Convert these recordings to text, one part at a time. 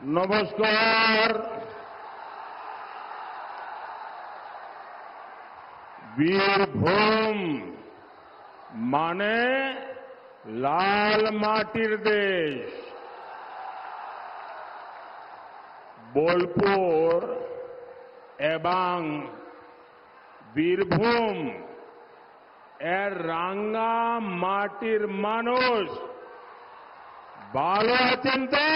नमस्कार। वीरभूम माने लाल माटीर देश। बोलपुर एवं वीरभूम एर रांगा माटीर मानुष बालो चिंता।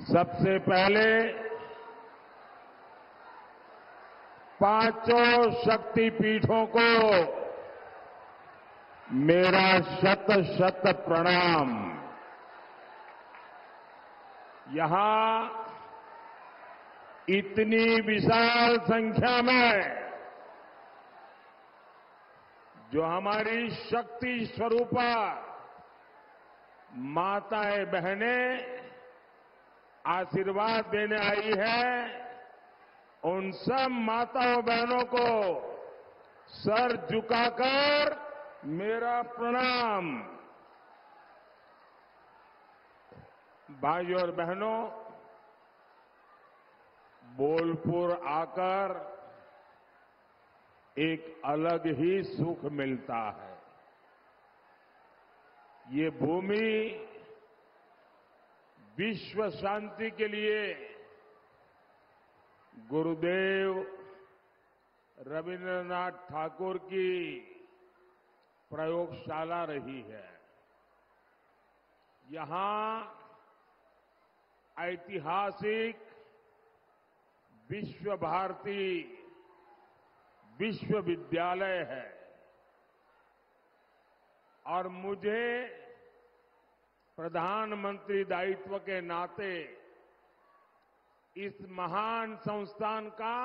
सबसे पहले पांचों शक्तिपीठों को मेरा शत शत प्रणाम। यहां इतनी विशाल संख्या में जो हमारी शक्ति स्वरूपा माताएं बहनें आशीर्वाद देने आई है, उन सब माताओं बहनों को सर झुकाकर मेरा प्रणाम। भाइयों और बहनों, बोलपुर आकर एक अलग ही सुख मिलता है। ये भूमि विश्व शांति के लिए गुरुदेव रविंद्रनाथ ठाकुर की प्रयोगशाला रही है। यहां ऐतिहासिक विश्व भारती विश्वविद्यालय है और मुझे प्रधानमंत्री दायित्व के नाते इस महान संस्थान का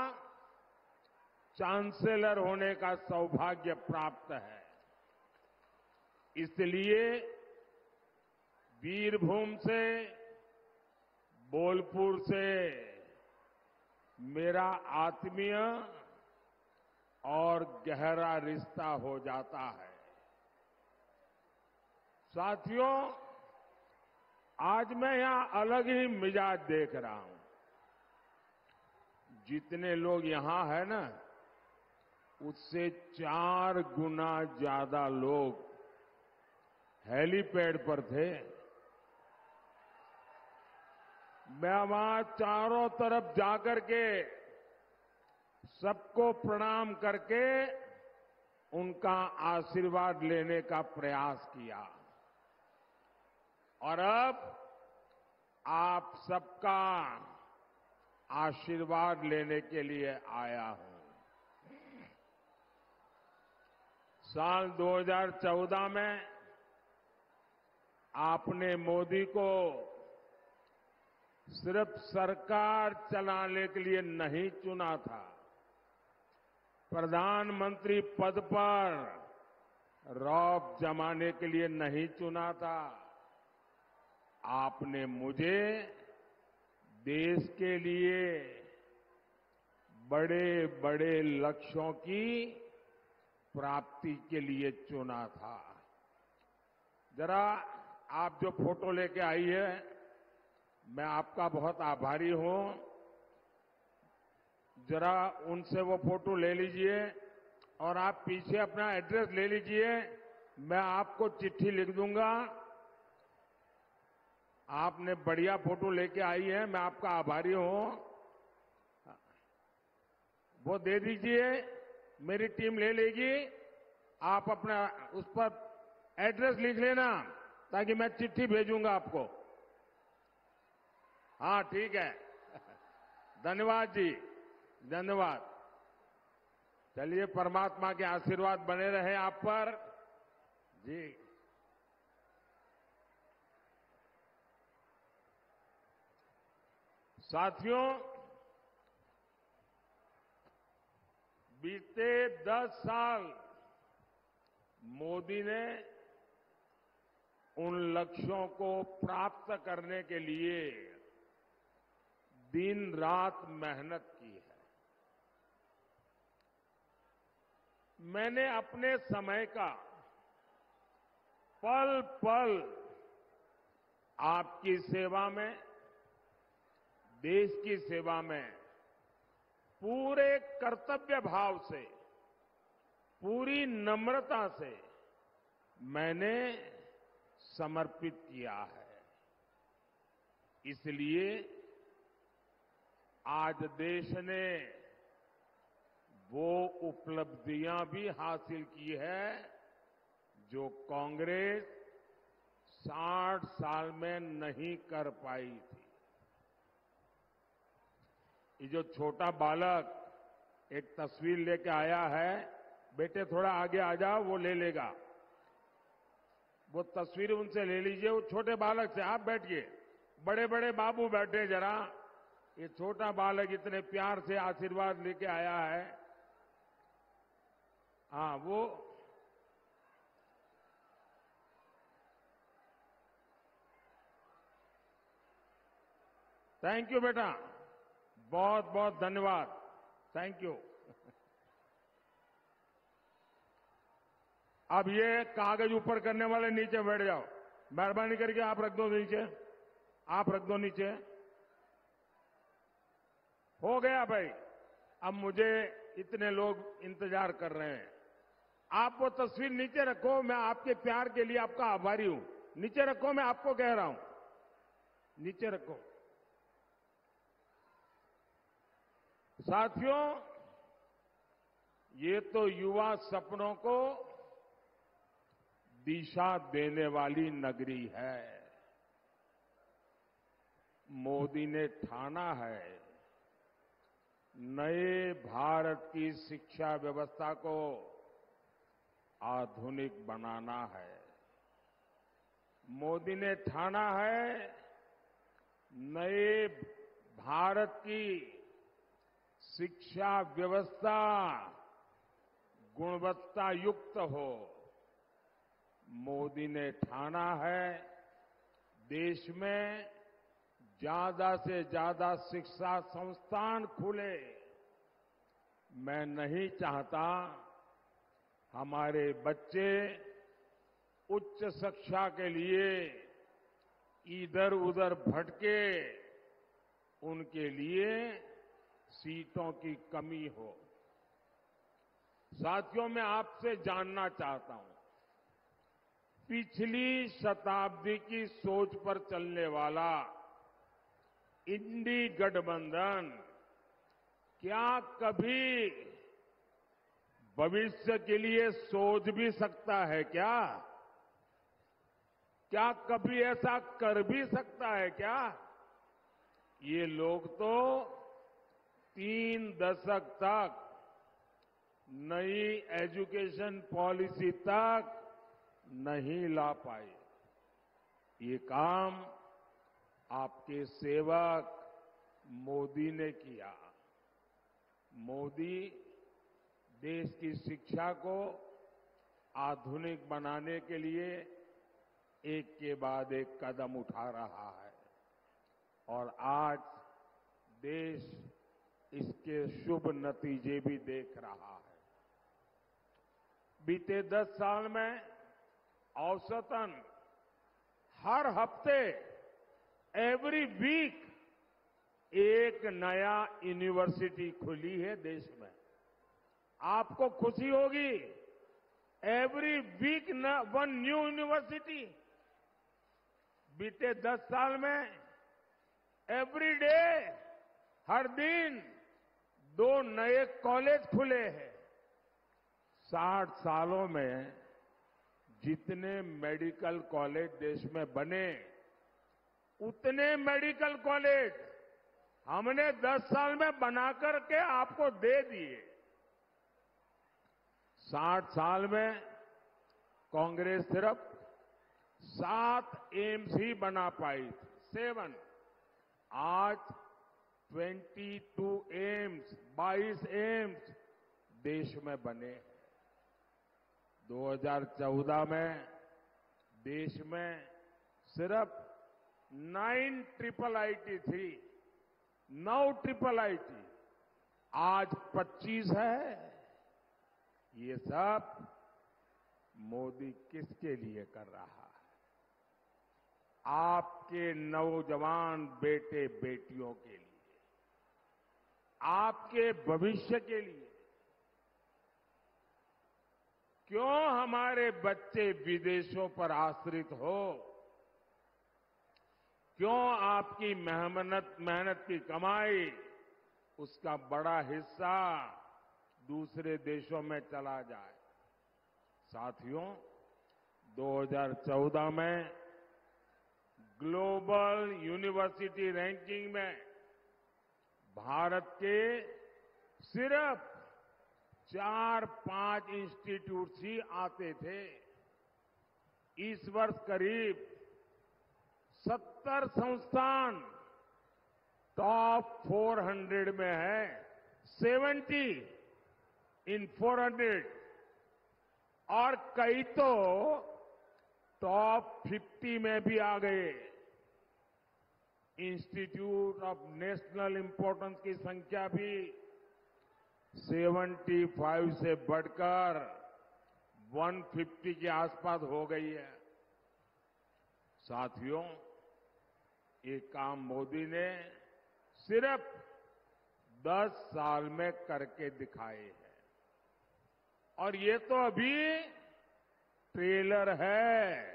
चांसलर होने का सौभाग्य प्राप्त है। इसलिए वीरभूम से, बोलपुर से मेरा आत्मीय और गहरा रिश्ता हो जाता है। साथियों, आज मैं यहां अलग ही मिजाज देख रहा हूं। जितने लोग यहां हैं ना, उससे 4 गुना ज्यादा लोग हेलीपैड पर थे। मैं वहां चारों तरफ जाकर के सबको प्रणाम करके उनका आशीर्वाद लेने का प्रयास किया और अब आप सबका आशीर्वाद लेने के लिए आया हूं। साल 2014 में आपने मोदी को सिर्फ सरकार चलाने के लिए नहीं चुना था, प्रधानमंत्री पद पर रौब जमाने के लिए नहीं चुना था। आपने मुझे देश के लिए बड़े बड़े लक्ष्यों की प्राप्ति के लिए चुना था। जरा आप जो फोटो लेके आई है, मैं आपका बहुत आभारी हूं। जरा उनसे वो फोटो ले लीजिए और आप पीछे अपना एड्रेस ले लीजिए। मैं आपको चिट्ठी लिख दूंगा। आपने बढ़िया फोटो लेके आई है, मैं आपका आभारी हूं। वो दे दीजिए, मेरी टीम ले लेगी। आप अपना उस पर एड्रेस लिख लेना ताकि मैं चिट्ठी भेजूंगा आपको। हाँ, ठीक है। धन्यवाद जी, धन्यवाद। चलिए, परमात्मा के आशीर्वाद बने रहे आप पर जी। साथियों, बीते 10 साल मोदी ने उन लक्ष्यों को प्राप्त करने के लिए दिन रात मेहनत की है। मैंने अपने समय का पल पल आपकी सेवा में, देश की सेवा में पूरे कर्तव्य भाव से, पूरी नम्रता से मैंने समर्पित किया है। इसलिए आज देश ने वो उपलब्धियां भी हासिल की है जो कांग्रेस 60 साल में नहीं कर पाई थी। ये जो छोटा बालक एक तस्वीर लेके आया है, बेटे थोड़ा आगे आ जाओ, वो ले लेगा। वो तस्वीर उनसे ले लीजिए, वो छोटे बालक से। आप बैठिए, बड़े बड़े बाबू बैठे जरा। ये छोटा बालक इतने प्यार से आशीर्वाद लेके आया है। हाँ, वो थैंक यू बेटा, बहुत बहुत धन्यवाद, थैंक यू। अब ये कागज ऊपर करने वाले नीचे बैठ जाओ, मेहरबानी करके आप रख दो नीचे, आप रख दो नीचे। हो गया भाई, अब मुझे इतने लोग इंतजार कर रहे हैं। आप वो तस्वीर नीचे रखो, मैं आपके प्यार के लिए आपका आभारी हूं। नीचे रखो, मैं आपको कह रहा हूं, नीचे रखो। साथियों, ये तो युवा सपनों को दिशा देने वाली नगरी है। मोदी ने ठाना है नए भारत की शिक्षा व्यवस्था को आधुनिक बनाना है। मोदी ने ठाना है नए भारत की शिक्षा व्यवस्था गुणवत्ता युक्त हो। मोदी ने ठाना है देश में ज्यादा से ज्यादा शिक्षा संस्थान खुले। मैं नहीं चाहता हमारे बच्चे उच्च शिक्षा के लिए इधर उधर भटके, उनके लिए सीटों की कमी हो। साथियों, मैं आपसे जानना चाहता हूं, पिछली शताब्दी की सोच पर चलने वाला इंडी गठबंधन क्या कभी भविष्य के लिए सोच भी सकता है क्या? क्या कभी ऐसा कर भी सकता है क्या? ये लोग तो 3 दशक तक नई एजुकेशन पॉलिसी तक नहीं ला पाए। ये काम आपके सेवक मोदी ने किया। मोदी देश की शिक्षा को आधुनिक बनाने के लिए एक के बाद एक कदम उठा रहा है और आज देश इसके शुभ नतीजे भी देख रहा है। बीते 10 साल में औसतन हर हफ्ते, एवरी वीक एक नया यूनिवर्सिटी खुली है देश में। आपको खुशी होगी, every week one new university. बीते 10 साल में एवरी डे, हर दिन 2 नए कॉलेज खुले हैं। 60 सालों में जितने मेडिकल कॉलेज देश में बने, उतने मेडिकल कॉलेज हमने 10 साल में बनाकर के आपको दे दिए। 60 साल में कांग्रेस सिर्फ 7 एम्स ही बना पाई थी, 7। आज 22 एम्स, 22 एम्स देश में बने हैं। 2014 में देश में सिर्फ 9 ट्रिपल आईटी थी, 9 ट्रिपल आईटी, आज 25 है। ये सब मोदी किसके लिए कर रहा है? आपके नौजवान बेटे बेटियों के लिए, आपके भविष्य के लिए। क्यों हमारे बच्चे विदेशों पर आश्रित हो? क्यों आपकी मेहनत की कमाई, उसका बड़ा हिस्सा दूसरे देशों में चला जाए? साथियों, 2014 में ग्लोबल यूनिवर्सिटी रैंकिंग में भारत के सिर्फ 4-5 इंस्टीट्यूट ही आते थे। इस वर्ष करीब 70 संस्थान टॉप 400 में है, 70 इन 400, और कई तो टॉप 50 में भी आ गए। इंस्टीट्यूट ऑफ नेशनल इंपॉर्टेंस की संख्या भी 75 से बढ़कर 150 के आसपास हो गई है। साथियों, ये काम मोदी ने सिर्फ 10 साल में करके दिखाए हैं, और ये तो अभी ट्रेलर है।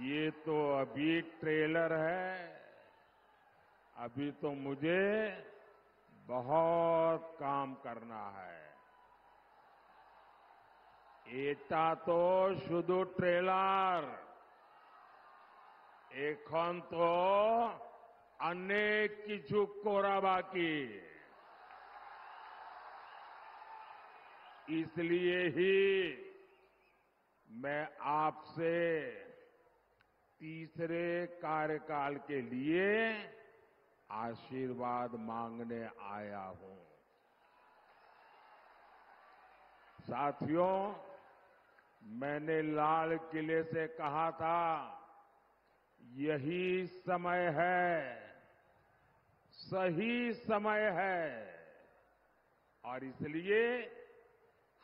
ये तो अभी ट्रेलर है। अभी तो मुझे बहुत काम करना है। এটা তো শুধু ট্রেলার, এখন তো অনেক কিছু করা বাকি। इसलिए ही मैं आपसे तीसरे कार्यकाल के लिए आशीर्वाद मांगने आया हूं। साथियों, मैंने लाल किले से कहा था, यही समय है, सही समय है, और इसलिए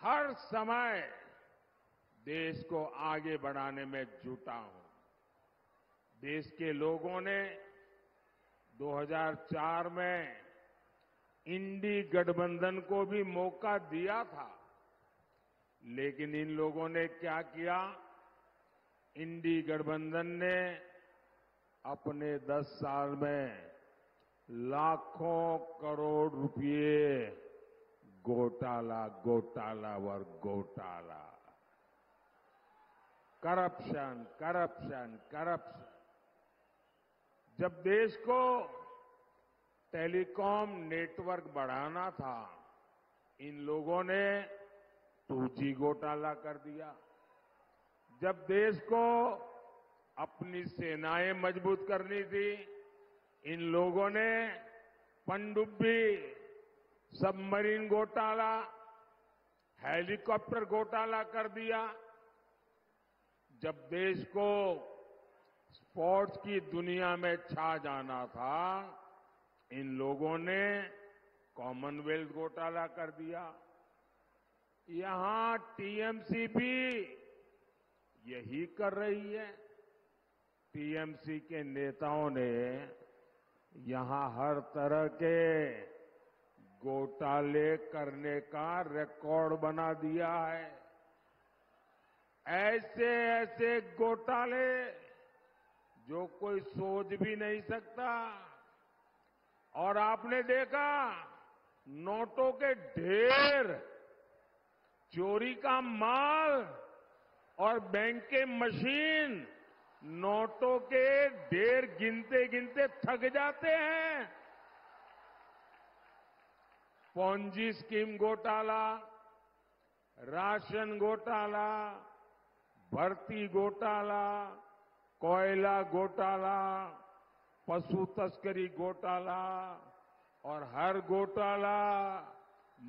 हर समय देश को आगे बढ़ाने में जुटा हूं। देश के लोगों ने 2004 में इंडी गठबंधन को भी मौका दिया था, लेकिन इन लोगों ने क्या किया? इंडी गठबंधन ने अपने 10 साल में लाखों करोड़ रुपए घोटाला और घोटाला, करप्शन। जब देश को टेलीकॉम नेटवर्क बढ़ाना था, इन लोगों ने 2G घोटाला कर दिया। जब देश को अपनी सेनाएं मजबूत करनी थी, इन लोगों ने पनडुब्बी, सबमरीन घोटाला, हेलीकॉप्टर घोटाला कर दिया। जब देश को स्पोर्ट्स की दुनिया में छा जाना था, इन लोगों ने कॉमनवेल्थ घोटाला कर दिया। यहां टीएमसी भी यही कर रही है। टीएमसी के नेताओं ने यहां हर तरह के घोटाले करने का रिकॉर्ड बना दिया है। ऐसे घोटाले जो कोई सोच भी नहीं सकता। और आपने देखा, नोटों के ढेर, चोरी का माल और बैंक के मशीन, नोटों के ढेर गिनते गिनते थक जाते हैं। पॉन्जी स्कीम घोटाला, राशन घोटाला, भर्ती घोटाला, कोयला घोटाला, पशु तस्करी घोटाला, और हर घोटाला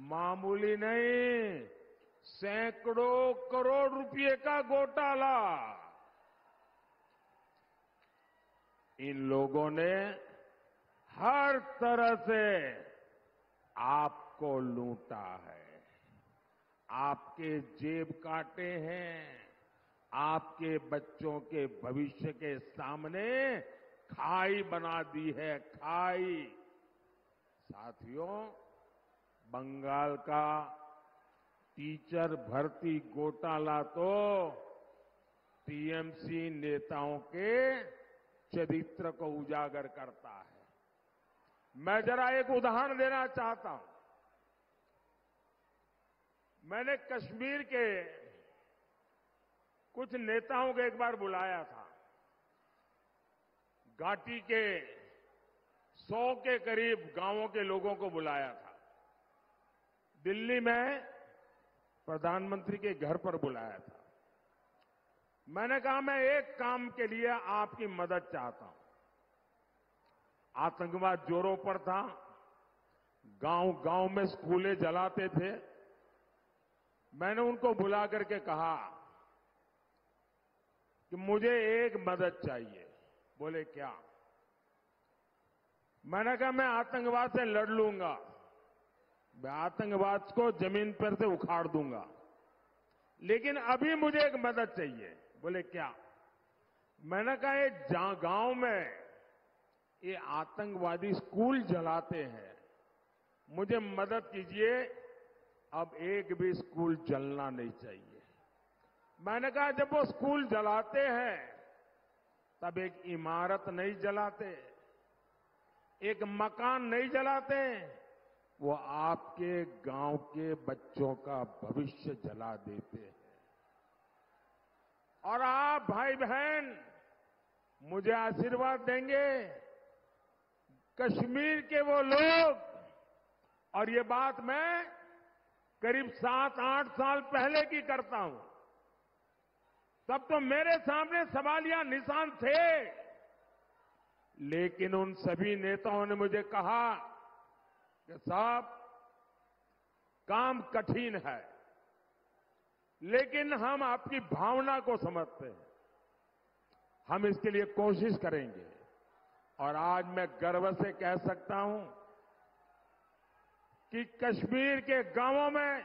मामूली नहीं, सैकड़ों करोड़ रुपए का घोटाला। इन लोगों ने हर तरह से आपको लूटा है। आपके जेब काटे हैं, आपके बच्चों के भविष्य के सामने खाई बना दी है, खाई। साथियों, बंगाल का टीचर भर्ती घोटाला तो टीएमसी नेताओं के चरित्र को उजागर करता है। मैं जरा एक उदाहरण देना चाहता हूं। मैंने कश्मीर के कुछ नेताओं को एक बार बुलाया था। घाटी के 100 के करीब गांवों के लोगों को बुलाया था। दिल्ली में प्रधानमंत्री के घर पर बुलाया था। मैंने कहा, मैं एक काम के लिए आपकी मदद चाहता हूं। आतंकवाद जोरों पर था, गांव गांव में स्कूलें जलाते थे। मैंने उनको बुला करके कहा कि मुझे एक मदद चाहिए। बोले क्या? मैंने कहा, मैं आतंकवाद से लड़ लूंगा, मैं आतंकवाद को जमीन पर से उखाड़ दूंगा, लेकिन अभी मुझे एक मदद चाहिए। बोले क्या? मैंने कहा, ये गांव में ये आतंकवादी स्कूल जलाते हैं, मुझे मदद कीजिए, अब एक भी स्कूल जलना नहीं चाहिए। मैंने कहा, जब वो स्कूल जलाते हैं तब एक इमारत नहीं जलाते, एक मकान नहीं जलाते, वो आपके गांव के बच्चों का भविष्य जला देते हैं। और आप भाई बहन मुझे आशीर्वाद देंगे, कश्मीर के वो लोग, और ये बात मैं करीब 7-8 साल पहले की करता हूं, तब तो मेरे सामने सवालिया निशान थे, लेकिन उन सभी नेताओं ने मुझे कहा कि साहब, काम कठिन है, लेकिन हम आपकी भावना को समझते हैं, हम इसके लिए कोशिश करेंगे। और आज मैं गर्व से कह सकता हूं कि कश्मीर के गांवों में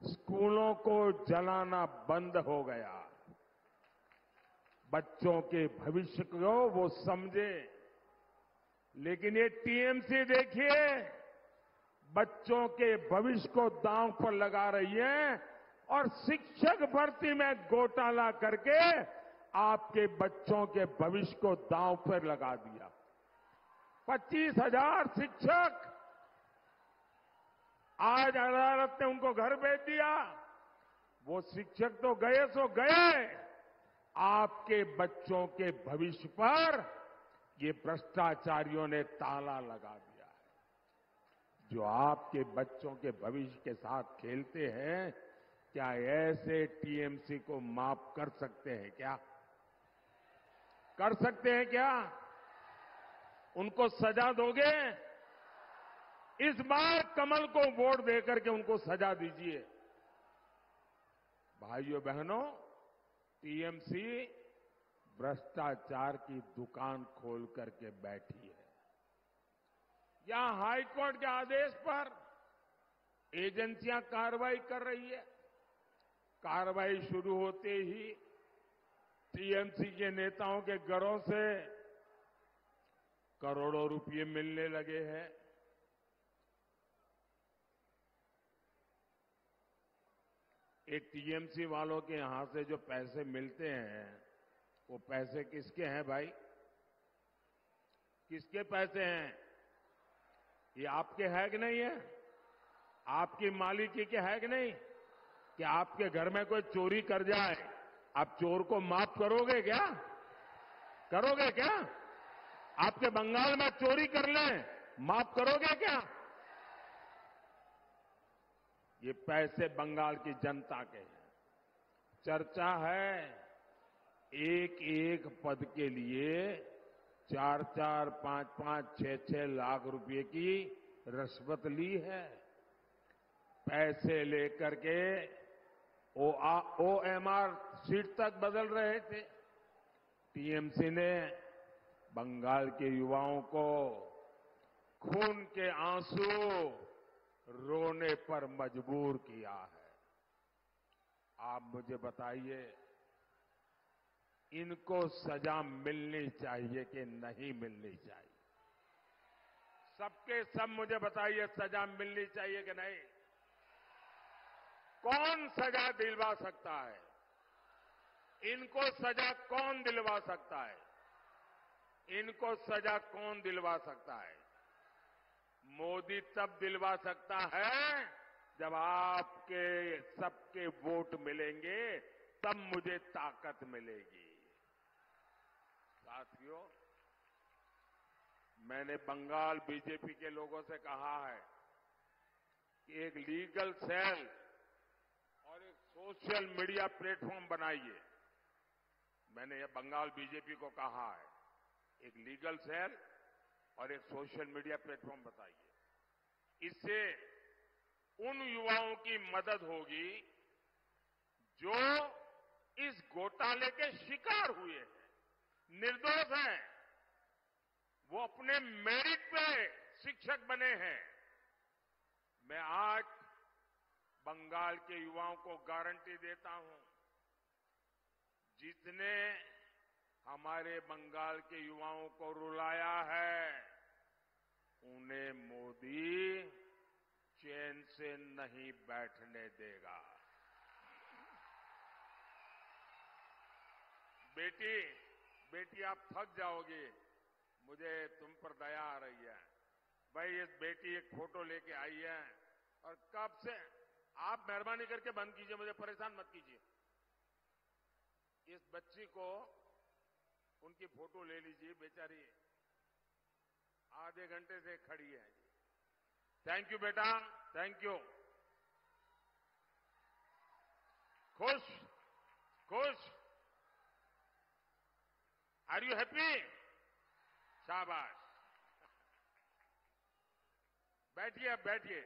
स्कूलों को जलाना बंद हो गया। बच्चों के भविष्य को वो समझे। लेकिन ये टीएमसी देखिए, बच्चों के भविष्य को दांव पर लगा रही है और शिक्षक भर्ती में घोटाला करके आपके बच्चों के भविष्य को दांव पर लगा दिया। 25,000 शिक्षक आज अदालत ने उनको घर भेज दिया। वो शिक्षक तो गए सो गए, आपके बच्चों के भविष्य पर ये भ्रष्टाचारियों ने ताला लगा दिया है। जो आपके बच्चों के भविष्य के साथ खेलते हैं, क्या ऐसे टीएमसी को माफ कर सकते हैं क्या? कर सकते हैं क्या? उनको सजा दोगे? इस बार कमल को वोट देकर के उनको सजा दीजिए। भाइयों बहनों, टीएमसी भ्रष्टाचार की दुकान खोल करके बैठी है। यहां हाईकोर्ट के आदेश पर एजेंसियां कार्रवाई कर रही है। कार्रवाई शुरू होते ही टीएमसी के नेताओं के घरों से करोड़ों रुपए मिलने लगे हैं। एक टीएमसी वालों के यहां से जो पैसे मिलते हैं, वो पैसे किसके हैं भाई? किसके पैसे हैं? ये आपके है कि नहीं है? आपकी मालिकी के है कि नहीं? कि आपके घर में कोई चोरी कर जाए, आप चोर को माफ करोगे क्या? करोगे क्या? आपके बंगाल में चोरी कर लें, माफ करोगे क्या? ये पैसे बंगाल की जनता के हैं। चर्चा है एक एक पद के लिए 4-4, 5-5, 6-6 लाख रुपए की रिश्वत ली है। पैसे लेकर के ओएमआर सीट तक बदल रहे थे। टीएमसी ने बंगाल के युवाओं को खून के आंसू रोने पर मजबूर किया है। आप मुझे बताइए, इनको सजा मिलनी चाहिए कि नहीं मिलनी चाहिए? सबके सब मुझे बताइए, सजा मिलनी चाहिए कि नहीं? कौन सजा दिलवा सकता है? इनको सजा कौन दिलवा सकता है? इनको सजा कौन दिलवा सकता है? मोदी तब दिलवा सकता है जब आपके सबके वोट मिलेंगे, तब मुझे ताकत मिलेगी। साथियों, मैंने बंगाल बीजेपी के लोगों से कहा है कि एक लीगल सेल और एक सोशल मीडिया प्लेटफॉर्म बनाइए। मैंने ये बंगाल बीजेपी को कहा है, एक लीगल सेल और एक सोशल मीडिया प्लेटफॉर्म बताइए। इससे उन युवाओं की मदद होगी जो इस घोटाले के शिकार हुए हैं, निर्दोष हैं, वो अपने मेरिट पे शिक्षक बने हैं। मैं आज बंगाल के युवाओं को गारंटी देता हूं, जिसने हमारे बंगाल के युवाओं को रुलाया है, उन्हें मोदी चैन से नहीं बैठने देगा। बेटी आप थक जाओगी, मुझे तुम पर दया आ रही है। भाई, इस बेटी एक फोटो लेके आई है और कब से, आप मेहरबानी करके बंद कीजिए, मुझे परेशान मत कीजिए। इस बच्ची को उनकी फोटो ले लीजिए, बेचारी आधे घंटे से खड़ी है। थैंक यू बेटा, थैंक यू। खुश खुश, आर यू हैप्पी? शाबाश, बैठिए, अब बैठिए।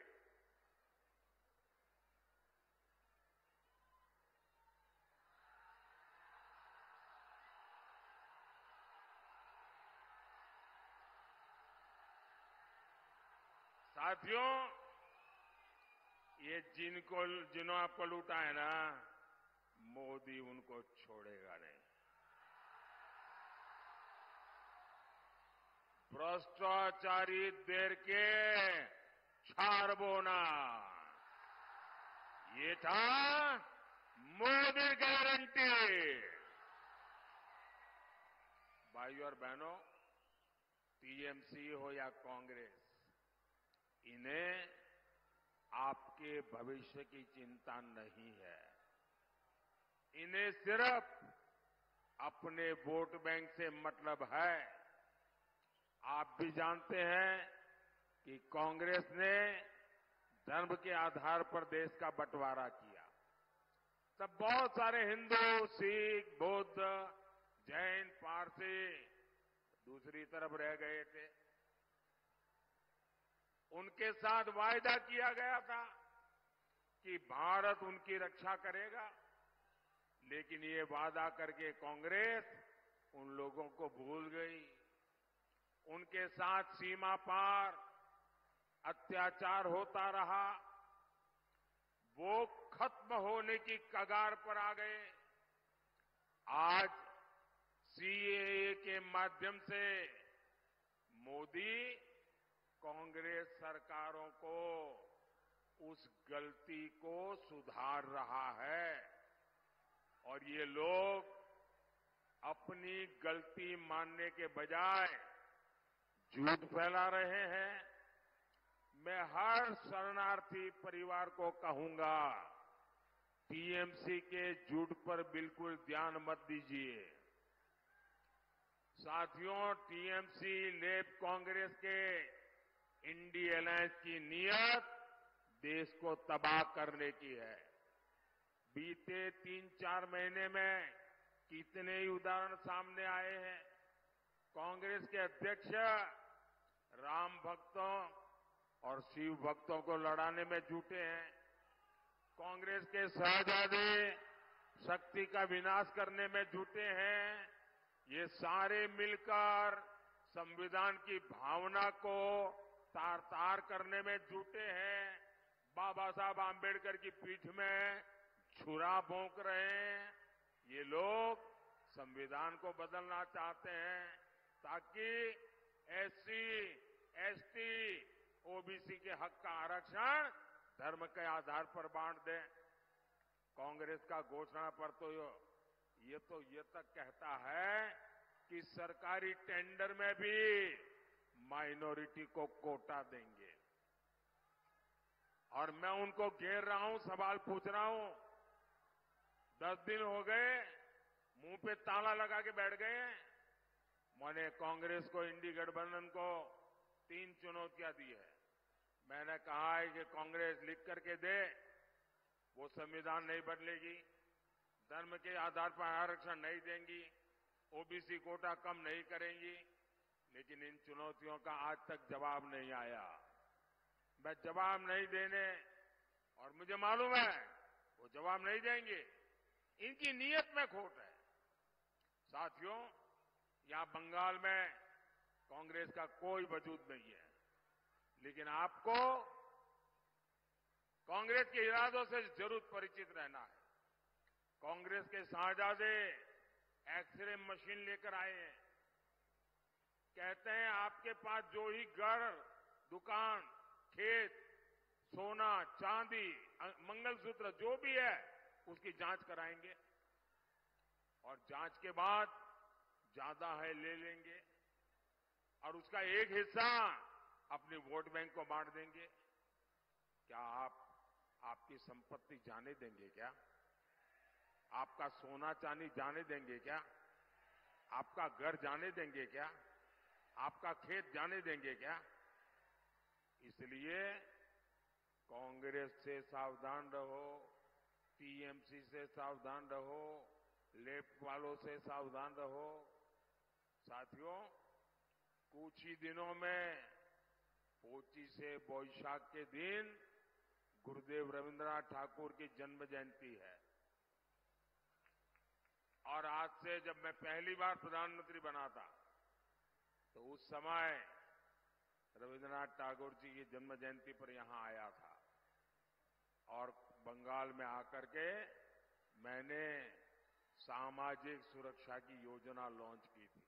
साथियों, ये जिन्हों आपको लूटा है ना, मोदी उनको छोड़ेगा नहीं। भ्रष्टाचारी देर के छारबोना, ये था मोदी गारंटी। भाइयों और बहनों, टीएमसी हो या कांग्रेस, इन्हें आपके भविष्य की चिंता नहीं है। इन्हें सिर्फ अपने वोट बैंक से मतलब है। आप भी जानते हैं कि कांग्रेस ने धर्म के आधार पर देश का बंटवारा किया, तब बहुत सारे हिंदू, सिख, बौद्ध, जैन, पारसी दूसरी तरफ रह गए थे। उनके साथ वायदा किया गया था कि भारत उनकी रक्षा करेगा, लेकिन ये वादा करके कांग्रेस उन लोगों को भूल गई। उनके साथ सीमा पार अत्याचार होता रहा, वो खत्म होने की कगार पर आ गए। आज सीएए के माध्यम से मोदी कांग्रेस सरकारों को उस गलती को सुधार रहा है और ये लोग अपनी गलती मानने के बजाय झूठ फैला रहे हैं। मैं हर शरणार्थी परिवार को कहूंगा, टीएमसी के झूठ पर बिल्कुल ध्यान मत दीजिए। साथियों, टीएमसी लेफ्ट कांग्रेस के इंडी अलायंस की नीयत देश को तबाह करने की है। बीते 3-4 महीने में कितने ही उदाहरण सामने आए हैं। कांग्रेस के अध्यक्ष राम भक्तों और शिव भक्तों को लड़ाने में जुटे हैं। कांग्रेस के शहजादे शक्ति का विनाश करने में जुटे हैं। ये सारे मिलकर संविधान की भावना को तार-तार करने में जुटे हैं। बाबा साहब आंबेडकर की पीठ में छुरा भोंक रहे हैं। ये लोग संविधान को बदलना चाहते हैं ताकि एससी, एसटी, ओबीसी के हक का आरक्षण धर्म के आधार पर बांट दें। कांग्रेस का घोषणा पर तो ये तक कहता है कि सरकारी टेंडर में भी माइनॉरिटी को कोटा देंगे। और मैं उनको घेर रहा हूं, सवाल पूछ रहा हूं। 10 दिन हो गए, मुंह पे ताला लगा के बैठ गए हैं। मैंने कांग्रेस को, इंडी गठबंधन को 3 चुनौतियां दी है। मैंने कहा है कि कांग्रेस लिख करके दे, वो संविधान नहीं बदलेगी, धर्म के आधार पर आरक्षण नहीं देंगी, ओबीसी कोटा कम नहीं करेंगी। लेकिन इन चुनौतियों का आज तक जवाब नहीं आया। मैं जवाब नहीं देने, और मुझे मालूम है वो जवाब नहीं देंगे। इनकी नीयत में खोट है। साथियों, यहां बंगाल में कांग्रेस का कोई वजूद नहीं है, लेकिन आपको कांग्रेस के इरादों से जरूर परिचित रहना है। कांग्रेस के शाहजादे एक्सरे मशीन लेकर आए हैं। कहते हैं आपके पास जो ही घर, दुकान, खेत, सोना, चांदी, मंगलसूत्र जो भी है उसकी जांच कराएंगे और जांच के बाद ज्यादा है ले लेंगे और उसका एक हिस्सा अपनी वोट बैंक को बांट देंगे। क्या आप आपकी संपत्ति जाने देंगे क्या? आपका सोना चांदी जाने देंगे क्या? आपका घर जाने देंगे क्या? आपका खेत जाने देंगे क्या? इसलिए कांग्रेस से सावधान रहो, टीएमसी से सावधान रहो, लेफ्ट वालों से सावधान रहो। साथियों, कुछ ही दिनों में पोची से बोईशाख के दिन गुरुदेव रविंद्रनाथ ठाकुर की जन्म जयंती है। और आज से जब मैं पहली बार प्रधानमंत्री बना था तो उस समय रविंद्रनाथ टैगोर जी की जन्म जयंती पर यहां आया था और बंगाल में आकर के मैंने सामाजिक सुरक्षा की योजना लॉन्च की थी।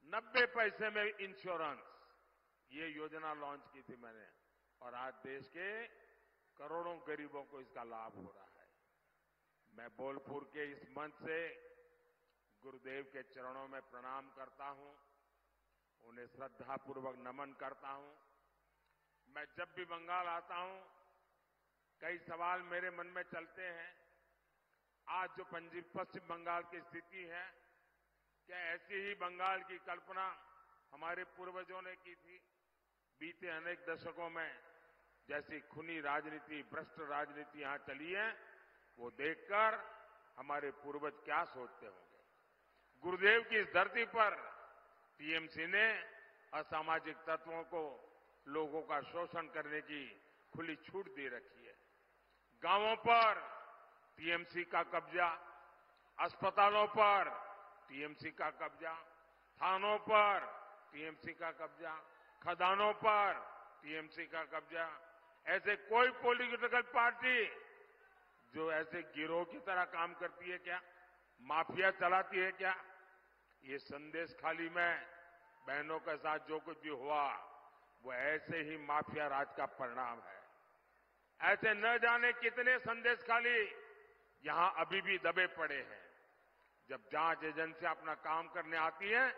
90 पैसे में इंश्योरेंस, ये योजना लॉन्च की थी मैंने, और आज देश के करोड़ों गरीबों को इसका लाभ हो रहा है। मैं बोलपुर के इस मंच से गुरुदेव के चरणों में प्रणाम करता हूं, उन्हें श्रद्धापूर्वक नमन करता हूं। मैं जब भी बंगाल आता हूं, कई सवाल मेरे मन में चलते हैं। आज जो पश्चिम बंगाल की स्थिति है, क्या ऐसी ही बंगाल की कल्पना हमारे पूर्वजों ने की थी? बीते अनेक दशकों में जैसी खूनी राजनीति, भ्रष्ट राजनीति यहां चली है, वो देखकर हमारे पूर्वज क्या सोचते होंगे। गुरुदेव की इस धरती पर टीएमसी ने असामाजिक तत्वों को, लोगों का शोषण करने की खुली छूट दे रखी है। गांवों पर टीएमसी का कब्जा, अस्पतालों पर टीएमसी का कब्जा, थानों पर टीएमसी का कब्जा, खदानों पर टीएमसी का कब्जा। ऐसे कोई पॉलिटिकल पार्टी जो ऐसे गिरोह की तरह काम करती है क्या? माफिया चलाती है क्या? ये संदेश खाली में बहनों के साथ जो कुछ भी हुआ वो ऐसे ही माफिया राज का परिणाम है। ऐसे न जाने कितने संदेश खाली यहां अभी भी दबे पड़े हैं। जब जांच एजेंसी अपना काम करने आती है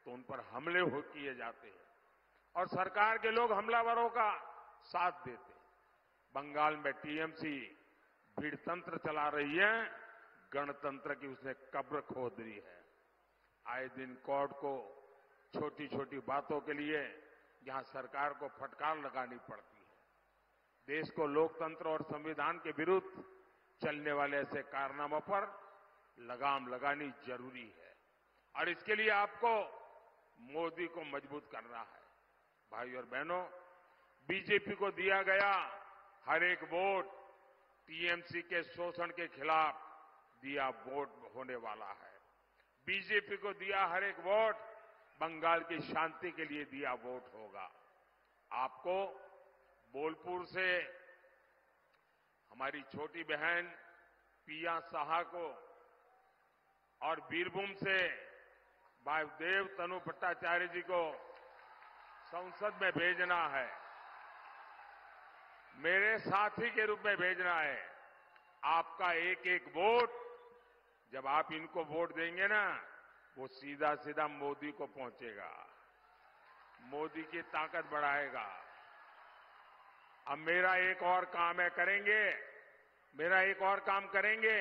तो उन पर हमले किए जाते हैं और सरकार के लोग हमलावरों का साथ देते हैं। बंगाल में टीएमसी भीड़तंत्र चला रही है, गणतंत्र की उसने कब्र खोद दी है। आए दिन कोर्ट को छोटी छोटी बातों के लिए यहां सरकार को फटकार लगानी पड़ती है। देश को लोकतंत्र और संविधान के विरुद्ध चलने वाले ऐसे कारनामों पर लगाम लगानी जरूरी है और इसके लिए आपको मोदी को मजबूत करना है। भाई और बहनों, बीजेपी को दिया गया हर एक वोट टीएमसी के शोषण के खिलाफ दिया वोट होने वाला है। बीजेपी को दिया हर एक वोट बंगाल की शांति के लिए दिया वोट होगा। आपको बोलपुर से हमारी छोटी बहन पिया साहा को और बीरभूम से भाई देव तनु भट्टाचार्य जी को संसद में भेजना है, मेरे साथी के रूप में भेजना है। आपका एक एक वोट, जब आप इनको वोट देंगे ना, वो सीधा सीधा मोदी को पहुंचेगा, मोदी की ताकत बढ़ाएगा। अब मेरा एक और काम है, करेंगे, मेरा एक और काम करेंगे,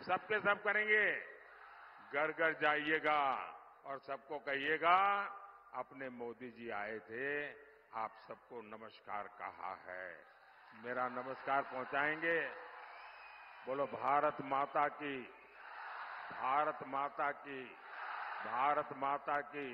सबके सब करेंगे। घर घर जाइएगा और सबको कहिएगा अपने मोदी जी आए थे, आप सबको नमस्कार कहा है, मेरा नमस्कार पहुंचाएंगे। बोलो भारत माता की, भारत माता की, भारत माता की।